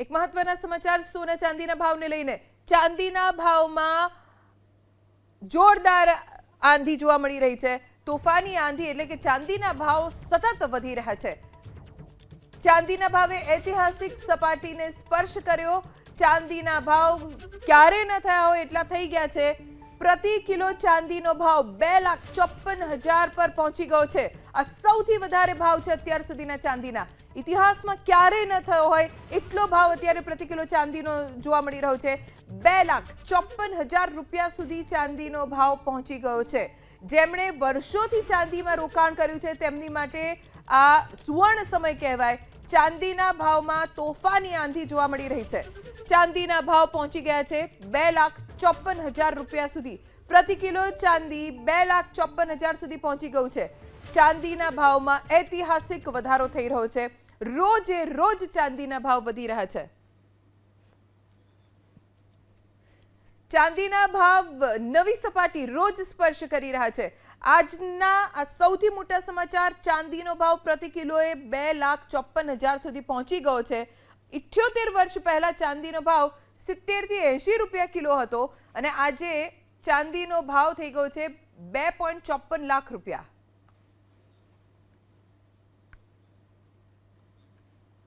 એક મહત્વના સમાચાર સોના ચાંદીના ભાવને લઈને ચાંદીના ભાવમાં જોરદાર આંધી જોવા મળી રહી છે। તોફાની આંધી એટલે કે ચાંદીના ભાવ સતત વધી રહ્યા છે। ચાંદીના ભાવે ઐતિહાસિક સપાટીને સ્પર્શ કર્યો। ચાંદીના ભાવ ક્યારે ન થયા હોય એટલા થઈ ગયા છે। પ્રતિ કિલો ચાંદીનો ભાવ 2,54,000 પર પહોંચી ગયો છે। આ સૌથી વધારે ભાવ છે અત્યાર સુધીના ચાંદીના। ઇતિહાસમાં ક્યારે ન થયો હોય એટલો ભાવ અત્યારે પ્રતિ કિલો ચાંદીનો જોવા મળી રહ્યો છે। 2,54,000 રૂપિયા સુધી ચાંદીનો ભાવ પહોંચી ગયો છે। જેમણે વર્ષોથી ચાંદીમાં રોકાણ કર્યું છે તેમની માટે આ સુવર્ણ સમય કહેવાય। ચાંદીના ભાવમાં તોફાની આંધી જોવા મળી રહી છે। ચાંદીના ભાવ પહોંચી ગયા છે 2,54,000 રૂપિયા સુધી। પ્રતિ કિલો ચાંદી 2,54,000 સુધી પહોંચી ગયું છે। ચાંદીના ભાવમાં ઐતિહાસિક વધારો થઈ રહ્યો છે। રોજે રોજ ચાંદીના ભાવ વધી રહ્યા છે। ચાંદીના ભાવ નવી સપાટી રોજ સ્પર્શ કરી રહ્યા છે। આજના આ સૌથી મોટા સમાચાર, ચાંદીનો ભાવ પ્રતિ કિલોએ 2,54,000 સુધી પહોંચી ગયો છે। 78 વર્ષ પહેલા ચાંદીનો ભાવ 70 થી 80 રૂપિયા કિલો હતો અને આજે ચાંદીનો ભાવ થઈ ગયો છે 2.54 લાખ રૂપિયા।